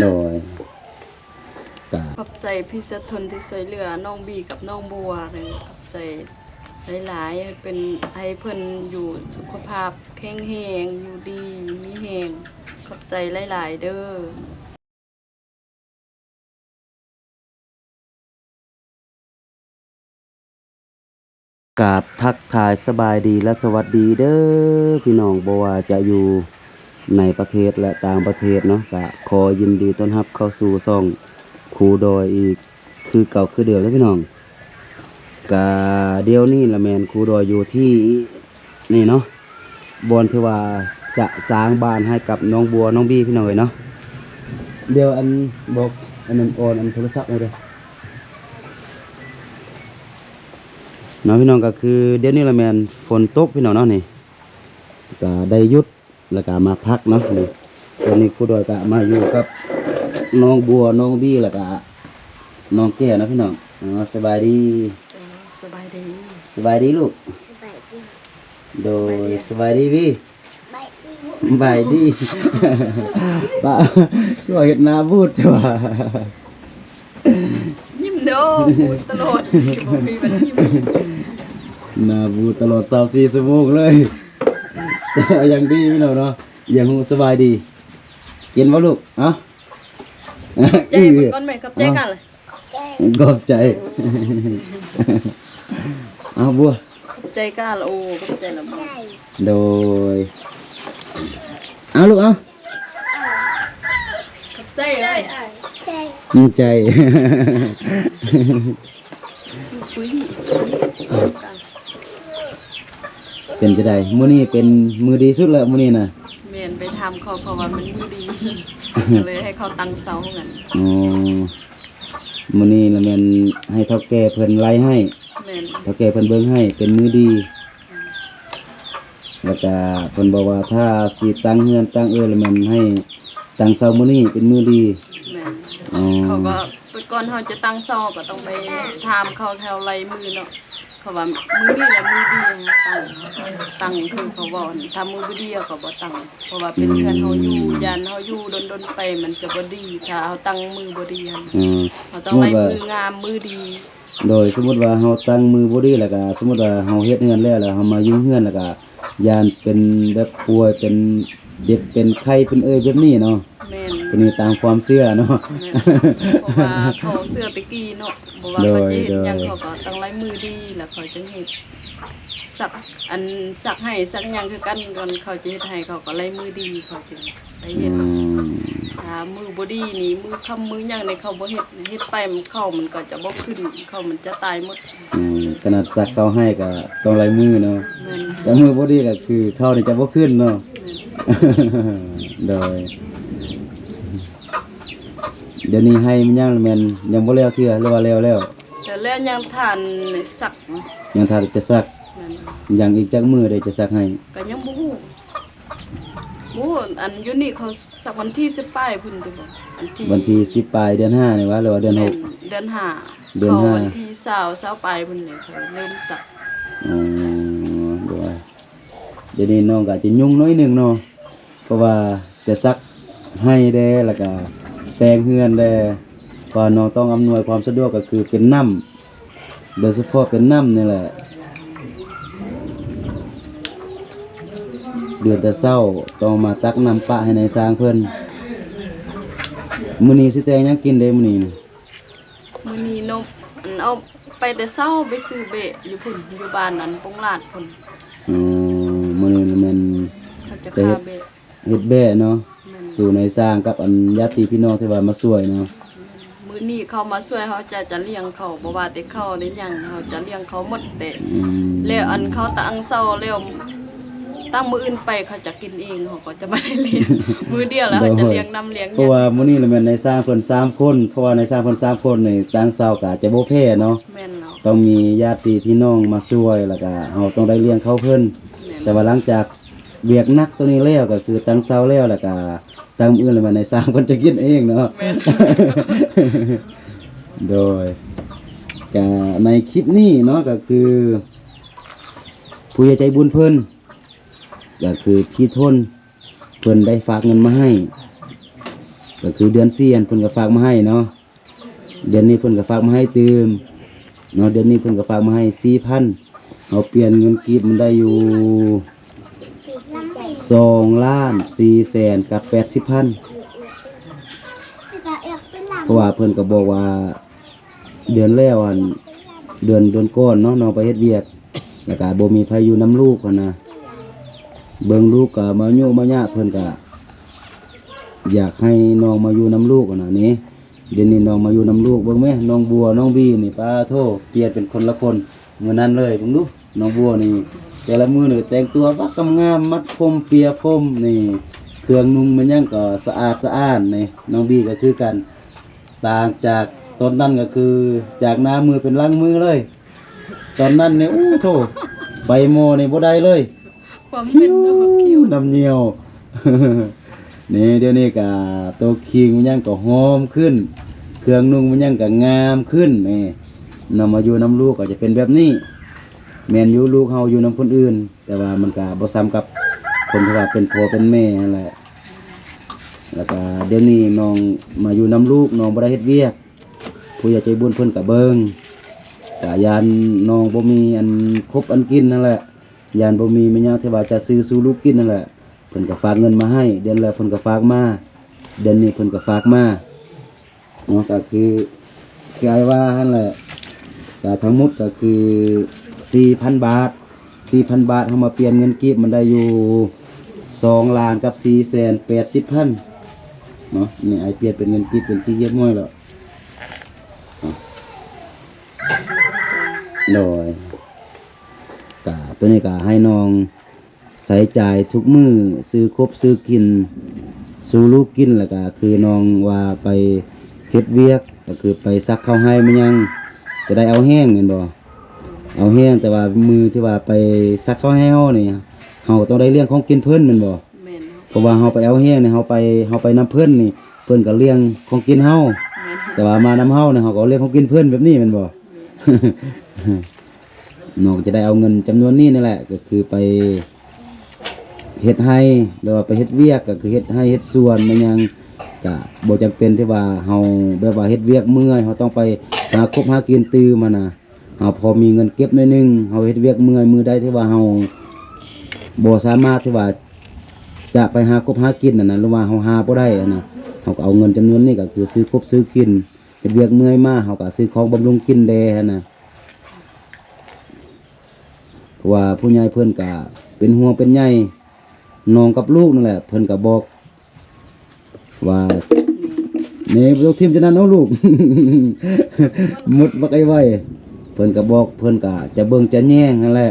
โดยขอบใจพี่สะทนที่ช่วยเหลือน้องบีกับน้องบัวเลยขอบใจหลายๆให้เพิ่นอยู่สุขภาพแข็งแรงอยู่ดีมีแรงขอบใจหลายๆเด้อทักทายสบายดีและสวัสดีเด้อพี่น้องบ่ว่าจะอยู่ในประเทศและต่างประเทศเนาะก็ขอยินดีต้อนรับเข้าสู่ช่องครูดอยอีกคือเก่าคือเดิมแล้วพี่น้องก็เดี๋ยวนี้ละแม่นครูดอยอยู่ที่นี่เนาะบอนที่ว่าจะสร้างบ้านให้กับน้องบัวน้องบี้พี่น้องเอ้ยเนาะเดี๋ยวอันบอกอันนั้นโอนอันโทรศัพท์เลยเด้อน้องพี่น้องก็คือเดี๋ยวนี้ละแม่นฝนตกพี่น้องเนาะนี่ก็ได้หยุดแล้วก็มาพักเนาะนี่ตอนนี้ครูดอยก็มาอยู่กับน้องบัวน้องบี้แล้วก็น้องแก้วนะพี่น้องสบายดีสบายดีสบายดีลูกโดยสบายดีพี่บายดีป้าก็เห็นหน้าบูดจ้ะยิ้มเด้อพูดตลอดบ่มีวันยิ้มหน้าบูดตลอด24ชั่วโมงเลยอย่างดีพี่น้องเนาะอย่างสบายดีกินบ่ลูกเอ้าใจก่อนแม่กับใจกันเลยขอบใจเอาบัวใจกล้าละโอ้ก็ใจละบ่โดยเอาลูกเอาใจเลยใจเป็นจะได้มื้อนี้เป็นมื้อดีสุดแล้วมื้อนี้น่ะแม่นไปทำเขาว่ามันมื้อดีเลยให้เขาตั้งเสางั้นอ๋อมื้อนี้ละแม่นให้เฒ่าแก่เพิ่นไล่ให้แม่นเฒ่าแก่เพิ่นเบิ่งให้เป็นมื้อดีแล้วก็เพิ่นบอกว่าถ้าสิตั้งเฮือนตั้งละแม่นให้ตั้งเสามื้อนี้เป็นมื้อดีแม่นเขาก็ไปก่อนเฮาจะตั้งเสาก็ต้องไปถามเขาแถวไล่มือเนาะเขาว่ามือนี้แหละมือดีตั้งคือเขาบอกถ้ามือบ่ดีก็บ่ตั้งเพราะว่าเป็นเพื่อนเฮาอยู่ยันเฮาอยู่ดนๆไปมันจะบ่ดีถ้าเฮาตั้งมือบ่ดีเฮาต้องไล่มืองามมือดีโดยสมมุติว่าเฮาตั้งมือบ่ดีแล้วก็สมมุติว่าเฮาเฮ็ดเฮือนแล้วเฮามาอยู่เฮือนแล้วก็ยานเป็นแบบป่วยเป็นเจ็บเป็นไข้เป็นแบบนี้เนาะแม่นทีนี้ตามความเชื่อเนาะเพราะว่าเขาเชื่อตะกี้เนาะบ่ว่าเขาจะเฮ็ดหยังเขาก็ต้องไล่มือดีแล้วเขาจึงเฮ็ดสักให้สักหยังคือกันก่อนเขาจะเฮ็ดให้เขาก็ไล่มือดีเขาจึงได้เฮ็ดถ้ามือบ่ดีนี่มือค้ำมือหยังในเขาบ่เฮ็ดไปมันเข้ามันก็จะบ่ขึ้นเข้ามันจะตายหมดขนาดสักเขาให้ก็ต้องไล่มือเนาะแต่มือบ่ดีก็คือเข้านี่จะบ่ขึ้นเนาะโดยเดี๋ยวนี้ให้มันยังแม่นยังบ่แล้วเทื่อหรือว่าแล้วแต่แล้วยังทานสักยังทานจะสักยังอีกจักมื้อได้จะสักให้ก็ยังบ่ฮู้อันอยู่นี่เขาสักวันที่10ปลายพุ่นติบ่วันที่10ปลายเดือน5นี่ว่าหรือว่าเดือน6เดือน5เขาวันที่20ปลายพุ่นนี่เขาเริ่มสักอ๋อด้วยเดี๋ยวนี้น้องก็จะยุ่งน้อยนึงเนาะเพราะว่าจะสักให้แด้แล้วก็แปลงเฮือนแด้พอน้องต้องอำนวยความสะดวกก็คือเป็นน้ำโดยเฉพาะเป็นน้ำนี่แหละเดือนแต่เช้าต้องมาตักน้ำปะให้ในสร้างเพิ่นมื้อนี้สิแต่งหยังกินเด้มื้อนี้มื้อนี้นกเอาไปแต่เช้าไปซื้อเบะอยู่พุ่นอยู่บ้านนั้นปงลาดพุ่นมื้อนี้มันจะฆ่าเบะเฮ็ดแบะเนาะสู่ในสร้างกับอันญาติพี่น้องที่ว่ามาช่วยเนาะมื้อนี้เขามาช่วยเขาจะเลี้ยงเขาบ่ว่าแต่เขาได้หยังเขาจะเลี้ยงเขาหมดเด้แล้วอันเขาตั้งเช้าแล้วตั้งมื้ออื่นไปเขาจะกินเองเขาก็จะไม่ได้เลี้ยงมื้อเดียวแล้วเขาจะเลี้ยงน้ำเลี้ยงเพราะว่ามื้อนี้ละแม่นในสร้างเพิ่น3คนเพราะว่าในสร้างเพิ่น3คนนี่ตั้งเช้าก็จะบ่แพ้เนาะแม่นเนาะต้องมีญาติพี่น้องมาช่วยแล้วก็เฮาต้องได้เลี้ยงเขาเพิ่นแต่ว่าหลังจากเวียกนักตัวนี้แล้วก็คือตั้งเช้าแล้วแล้วก็ตั้งมื้ออื่นแล้วมาในสร้างเพิ่นจะกินเองเนาะโดยก็ในคลิปนี้เนาะก็คือผู้ใหญ่ใจบุญเพิ่นก็คือพี่ทนเพิ่นได้ฝากเงินมาให้ ก็คือเดือน4เพิ่นก็ฝากมาให้เนาะเดือนนี้เพิ่นก็ฝากมาให้ตืมเนาะเดือนนี้เพิ่นก็ฝากมาให้ 4,000 เอาเปลี่ยนเงินกีบมันได้อยู่2,400,000กับ80,000เพราะว่าเพิ่นก็บอกว่าเดือนแล้วอันเดือนก่อนเนาะน้องไปเฮ็ดเวียกแล้วก็บ่มีไผอยู่นํลูกหั่นน่ะเบิ่งลูกก็มายุมายะเพิ่นก็อยากให้น้องมาอยู่นํลูกหั่นน่ะนี่เดี๋ยวนี้น้องมาอยู่นํลูกเบิ่งแม่น้องบัวน้องบีนี่ป้าโทเปลี่ยนเป็นคนละคนมื้อนั้นเลยเบิ่งดูน้องบัวนี่แต่ละมื้อนี่แต่งตัวบักงามมัดผมเปียผมนี่เครื่องนุ่งมันยังก็สะอาดสะอ้านนี่น้องบีก็คือกันต่างจากตอนนั้นก็คือจากหน้ามือเป็นหลังมือเลยตอนนั้นนี่โอ้โธ่ใบโมนี่บ่ได้เลย ความเป็นเนาะคิว น้ำเหนียว นี่เดี๋ยวนี้ก็ตัวคิงมันยังก็หอมขึ้น เครื่องนุ่งมันยังก็งามขึ้นนี่นำมาอยู่น้ำลูกก็จะเป็นแบบนี้แม่นอยู่ลูกเฮาอยู่น้ำคนอื่น แต่ว่ามันก็บ่ซ้ำกับคนที่ว่าเป็นพ่อเป็นแม่นั่นแหละแล้วก็เดี๋ยวนี้น้องมาอยู่น้ำลูกน้องบ่ได้เฮ็ดเวียกผู้ใหญ่ใจบุญเพิ่นก็เบิ่งก็ยานน้องบ่มีอันครบอันกินนั่นแหละยานบ่มีแม่ย่าที่ว่าจะซื้อสู่ลูกกินนั่นแหละเพิ่นก็ฝากเงินมาให้เดือนแล้วเพิ่นก็ฝากมาเดือนนี้เพิ่นก็ฝากมาเนาะก็คือไอ้ว่าหั่นแหละก็ทั้งหมดก็คือ 4,000 บาท 4,000 บาทเฮามาเปลี่ยนเงินกีบมันได้อยู่2ล้านกับ480,000เนาะนี่ไอ้เปลี่ยนเป็นเงินกีบเป็นที่เรียบร้อยแล้วโดยกะตัวนี้ก็ให้น้องใส่จ่ายทุกมื้อซื้อครบซื้อกินสู่ลูกกินแล้วก็คือน้องว่าไปเฮ็ดเวียกก็คือไปซักข้าวให้มันยังจะได้เอาแห้งเห็นบ่เอาแห้งแต่ว่ามือที่ว่าไปซักข้าวให้เฮานี่เฮาต้องได้เลี้ยงของกินเพิ่นแม่นบ่ แม่นเนาะ เพราะว่าเฮาไปเอาแห้งนี่เฮาไปนํเพิ่นนี่เพิ่นก็เลี้ยงของกินเฮา แม่น แต่ว่ามานํเฮานี่เฮาก็เลี้ยงของกินเพิ่นแบบนี้แม่นบ่ น้องจะได้เอาเงินจำนวนนี้นั่นแหละก็คือไปเฮ็ดให้หรือว่าไปเฮ็ดเวียกก็คือเฮ็ดให้เฮ็ดสวนมันยังก็บ่จำเป็นที่ว่าเฮาแบบว่าเฮ็ดเวียกเมื่อยเฮาต้องไปหาคบหากินตื่มมาน่ะเฮาพอมีเงินเก็บหน่อยหนึงเฮาเฮ็ดเวียกเมื่อยมือใดที่ว่าเฮาบ่สามารถที่ว่าจะไปหาคบหากินนั่นน่ะหรือว่าเฮาหาบ่ได้อันน่ะเฮาก็เอาเงินจำนวนนี้ก็คือซื้อคบซื้อกินเฮ็ดเวียกเมื่อยมาเฮาก็ซื้อของบำรุงกินแดหั่นน่ะเพราะว่าผู้ใหญ่เพิ่นก็เป็นห่วงเป็นใยน้องกับลูกนั่นแหละเพิ่นก็บอกว่านี่บ่ต้องทิ่มจะนั้นเอาลูก หมดบักไอ้ไว้เพิ่นก็บอกเพิ่นก็จะเบิ่งจะแยงนั่นแหละ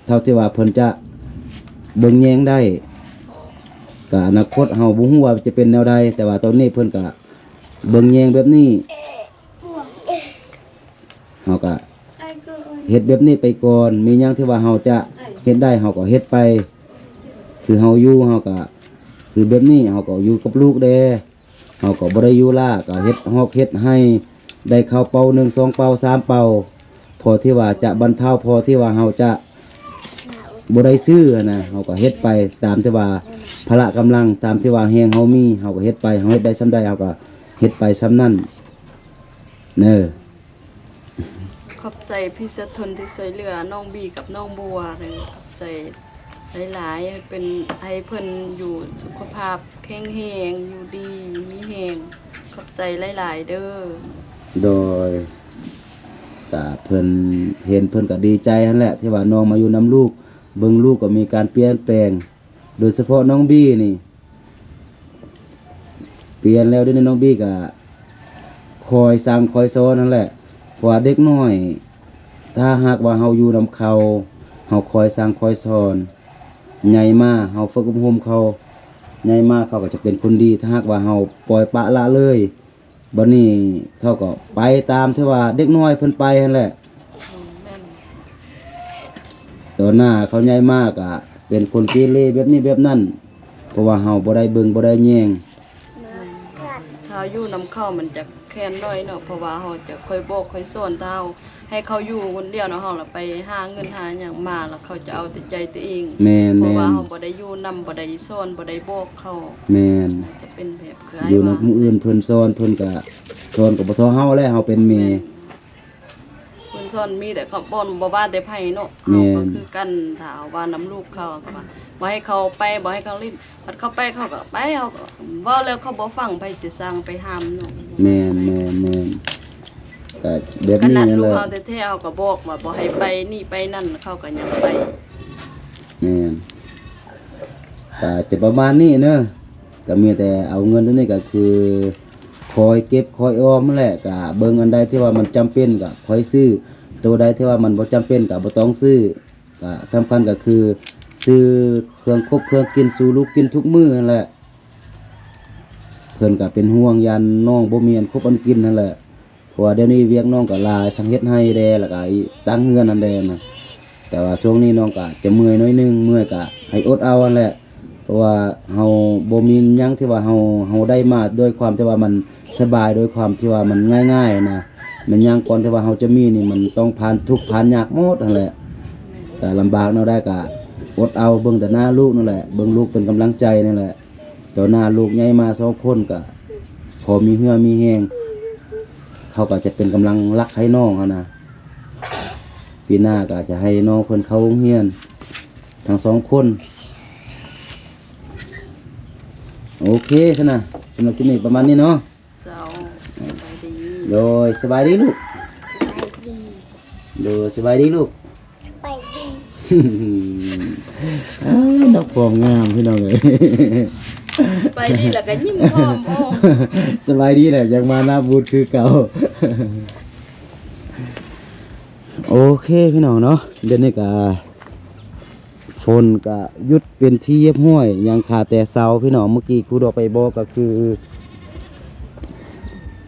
เท่าที่ว่าเพิ่นจะเบิ่งแยงได้ก็อนาคตเฮาบ่ฮู้ว่าจะเป็นแนวใดแต่ว่าตอนนี้เพิ่นก็เบิ่งแยงแบบนี้เฮาก็เฮ็ดแบบนี้ไปก่อนมีหยังที่ว่าเฮาจะเฮ็ดได้เฮาก็เฮ็ดไปคือเฮาอยู่เฮาก็คือแบบนี้เฮาก็อยู่กับลูกแดเฮาก็บ่ได้อยู่ล่าก็เฮ็ดฮอกเฮ็ดให้ได้ข้าวเป่า1 2เป่า3เป่าพอที่ว่าจะบรรเทาพอที่ว่าเฮาจะบ่ได้ซื้อนะเฮาก็เฮ็ดไปตามที่ว่าพละกำลังตามที่ว่าแฮงเฮามีเฮาก็เฮ็ดไปเฮาเฮ็ดได้ส่าใดเฮาก็เฮ็ดไปส่านั้นเด้อ ขอบใจพี่สะทนที่ช่วยเหลือน้องบีกับน้องบัวเลยขอบใจหลายๆให้เป็นให้เพิ่นอยู่สุขภาพแข็งแรงอยู่ดีมีแรงขอบใจหลายๆเด้อ โดยก็เพิ่นเห็นเพิ่นก็ดีใจนั่นแหละที่ว่าน้องมาอยู่นํลูกเบิ่งลูกก็มีการเปลี่ยนแปลงโดยเฉพาะน้องบี้นี่เปลี่ยนแล้วเด้วยวนี้น้องบี้ก็คอยสั่งคอยสอนนั่นแหละเพราะว่าเด็กน้อยถ้าหากว่าเฮาอยู่นำเขาเฮาคอยสั่งคอยสอนใหญ่มาเฮาฝึกอบรมเขาใหญ่มาเขาก็จะเป็นคนดีถ้าหากว่าเฮาปล่อยปละละเลยบัดนี้เขาก็ไปตามที่ว่าเด็กน้อยเพิ่นไปนั่นแหละ แม่น ตอนหน้าเขาใหญ่มากอ่ะเป็นคนเกเรแบบนี้แบบนั้นเพราะว่าเฮาบ่ได้เบิ่งบ่ได้แยง ถ้าอยู่นำเข้ามันจะแค้นน้อยเนาะเพราะว่าเฮาจะค่อยบอกค่อยสอนถ้าเฮา ให้เขาอยู่คนเดียวเนาะเฮาล่ะไปหาเงินหาหยังมาแล้วเขาจะเอาแต่ใจตัวเอง แม่น เพราะ แม่ ว่าน เฮาบ่ได้อยู่นำบ่ได้สอนบ่ได้บอกเขา แม่น น่าจะเป็นแบบคือ อยู่ ว่า นำผู้อื่นเพิ่นสอนเพิ่นก็สอนก็บ่เท่าเฮาแล้วเฮาเป็นแม่ เพิ่นสอนมีแต่เขาบ่ว่าแต่ไผเนาะ แม่ เฮาน ก็คือกันถ้าเอาว่านํลูกเขาก็ว่าบ่ให้เขาไปบ่ให้เขาลิ้นบัดเขาไปเขาก็ไปเขาก็เว้าแล้วเขาบ่ฟังไผสิสั่งไปห้ามเนาะ แม่นก็แบบ ข นี้ นาด นั่น ลู แห ก ละ เขาแท้ๆเขาก็บอกว่าบ่ให้ไปนี่ไปนั่นเขาก็ยังไป แม่นก็จะประมาณนี้เนอะก็มีแต่เอาเงินตัวนี้ก็คือคอยเก็บคอยออมนั่นแหละก็เบิ่งอันใดที่ว่ามันจำเป็นก็คอยซื้อตัวใดที่ว่ามันบ่จำเป็นก็บ่ต้องซื้อก็สำคัญก็คือซื้อเครื่องครบเครื่องกินสู่ลูกกินทุกมื้อนั่นแหละเพิ่นก็เป็นห่วงยันน้องบ่มีอันครบอันกินนั่นแหละเพราะว่าเดี๋ยวนี้เวียกน้องก็หลายทั้งเฮ็ดให้แดแล้วก็อีตั้งเฮือนนั่นแดนะแต่ว่าช่วงนี้น้องก็จะเมื่อยน้อยนึงเมื่อยก็ให้อดเอานั่นแหละเพราะว่าเฮาบ่มีหยังที่ว่าเฮาได้มาด้วยความที่ว่ามันสบายด้วยความที่ว่ามันง่ายๆนะมันยังก่อนที่ว่าเฮาจะมีนี่มันต้องผ่านทุกข์ผ่านยากหมดนั่นแหละก็ลำบากเนาะได้ก็อดเอาเบิ่งแต่หน้าลูกนั่นแหละเบิ่งลูกเป็นกำลังใจนั่นแหละต่อหน้าลูกใหญ่มา2คนก็พอมีเหือมีแฮงเขาก็จะเป็นกำลังรักให้น้องเขานะปีหน้าก็จะให้น้องเพิ่นเข้าโรงเรียนทั้ง2คนโอเคซะนะสำหรับคลิปนี้ประมาณนี้เนาะ เจ้าสบายดี โดยสบายดีลูกโดยสบายดีลูก ไปดี ดอกพวงงามพี่น้องเอ้ย ไปดีแล้วก็ยิ้มพร้อมโอ้ สบายดีแหละยังมาหน้าบูธคือเก่า โอเคพี่น้องเนาะเดี๋ยวนี้ก็ฝนก็หยุดเป็นที่เรียบห้วยยังขาดแต่เสาพี่น้องเมื่อกี้ครูดอกไปบอกก็คือ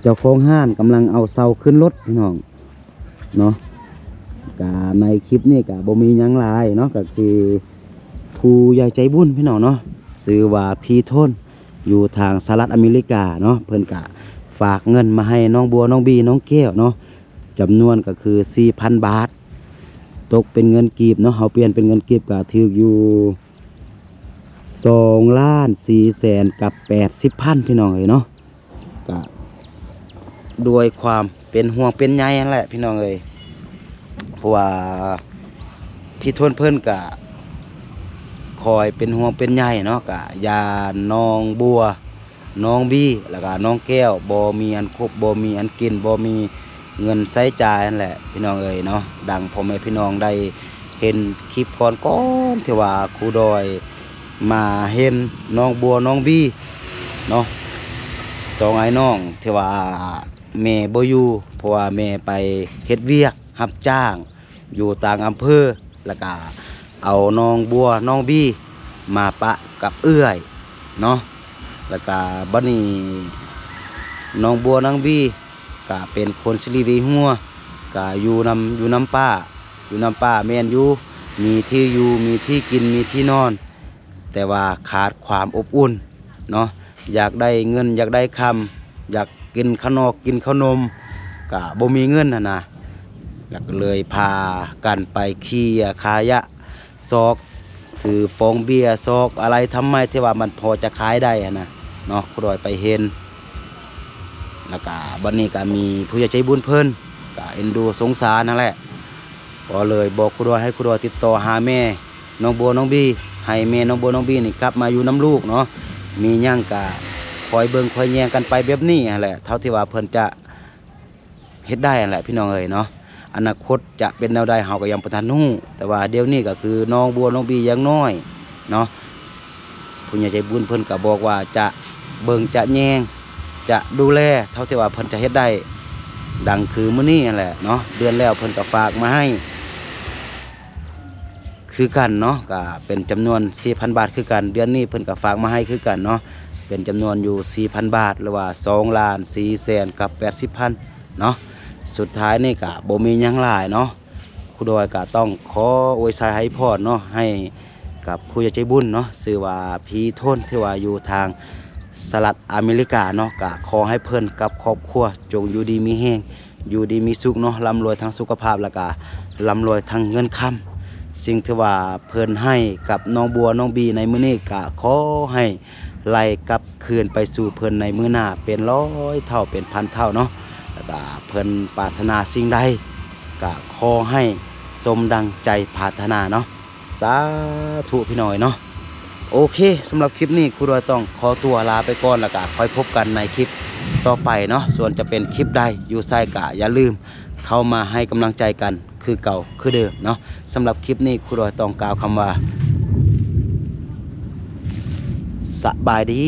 เจ้าของห้านกำลังเอาเสาขึ้นรถพี่น้องเนาะก็ในคลิปนี้ก็บ่มีหยังหลายเนาะก็คือผู้ใหญ่ใจบุญพี่น้องเนาะชื่อว่าพี่ทนอยู่ทางสหรัฐอเมริกาเนาะเพิ่นก็ฝากเงินมาให้น้องบัวน้องบีน้องแก้วเนาะจำนวนก็คือ 4,000 บาท ตกเป็นเงินกีบเนาะเฮาเปลี่ยนเป็นเงินกีบก็ถูกอยู่2,400,000กับ80,000พี่น้องเอ้ยเนาะก็ด้วยความเป็นห่วงเป็นใยนั่นแหละพี่น้องเอ้ยเพราะว่าพี่ทนเพิ่นก็คอยเป็นห่วงเป็นใยเนาะก็ยาน้องบัวน้องบี้แล้วก็น้องแก้วบ่มีอันครบบ่มีอันกินบ่มีเงินใช้จ่ายนั่นแหละพี่น้องเอ้ยเนาะดังพ่อแม่พี่น้องได้เห็นคลิปก่อนที่ว่าครูดอยมาเห็นน้องบัวน้องบี้เนาะสองไอ้น้องที่ว่าแม่บ่อยู่เพราะว่าแม่ไปเฮ็ดเวียกรับจ้างอยู่ต่างอำเภอแล้วก็เอาน้องบัวน้องบี้มาปะกับเอื้อยเนาะแล้วก็บัดนี้น้องบัวน้องบี้ก็เป็นคนสิริวิหัวก็อยู่นำป้าแม่นอยู่มีที่อยู่มีที่กินมีที่นอน แต่ว่าขาดความอบอุ่นเนาะอยากได้เงินอยากได้คำอยากกินข้าวนอกกินข้าวนมก็บ่มีเงินนะแล้วก็เลยพากันไปขี่ขายะซอกคือปองเบียร์ซอกอะไรทำไมที่ว่ามันพอจะขายได้นะเนาะครูดอยไปเห็นแล้วก็บัดนี้ก็มีผู้ใหญ่ใจบุญเพิ่นก็เอ็นดูสงสารนั่นแหละก็เลยบอกครูดอยให้ครูดอยติดต่อหาแม่น้องบัวน้องบีให้แม่น้องบัวน้องบีนี่กลับมาอยู่น้ำลูกเนาะมีหยังก็คอยเบิ่งคอยแยงกันไปแบบนี้นั่นแหละเท่าที่ว่าเพิ่นจะเฮ็ดได้นั่นแหละพี่น้องเอ้ยเนาะอนาคตจะเป็นแนวใดเฮาก็ยังบ่ทันรู้แต่ว่าเดี๋ยวนี้ก็คือน้องบัวน้องบียังน้อยเนาะผู้ใหญ่ใจบุญเพิ่นก็บอกว่าจะเบิ่งจะแยงจะดูแลเท่าที่ว่าเพิ่นจะเฮ็ดได้ดังคือมื้อนี้นั่นแหละเนาะเดือนแล้วเพิ่นก็ฝากมาให้คือกันเนาะก็เป็นจำนวน 4,000 บาทคือกันเดือนนี้เพิ่นก็ฝากมาให้คือกันเนาะเป็นจำนวนอยู่ 4,000 บาทหรือว่า2,400,000กับ80,000เนาะสุดท้ายนี่ก็บ่มีหยังหลายเนาะครูดอยก็ต้องขออวยชัยให้พรเนาะให้กับผู้ใหญ่ใจบุญเนาะชื่อว่าพี่ทนที่ว่าอยู่ทางสหรัฐอเมริกาเนาะก็ขอให้เพิ่นกับครอบครัวจงอยู่ดีมีแรง อยู่ดีมีสุขเนาะร่ำรวยทั้งสุขภาพแล้วก็ร่ำรวยทั้งเงินคำสิ่งที่ว่าเพิ่นให้กับน้องบัวน้องบีในมื้อนี้ก็ขอให้ไล่กลับคืนไปสู่เพิ่นในมื้อหน้าเป็นร้อยเท่าเป็นพันเท่าเนาะแล้วก็เพิ่นปรารถนาสิ่งใดก็ขอให้สมดังใจปรารถนาเนาะสาธุพี่น้อยเนาะโอเคสำหรับคลิปนี้ครูดอยต้องขอตัวลาไปก่อนแล้วก็ค่อยพบกันในคลิปต่อไปเนาะส่วนจะเป็นคลิปใดอยู่ไสก็อย่าลืมเข้ามาให้กำลังใจกันคือเก่าคือเดิมเนาะสำหรับคลิปนี้ครูดอยต้องกล่าวคำว่าสบายดี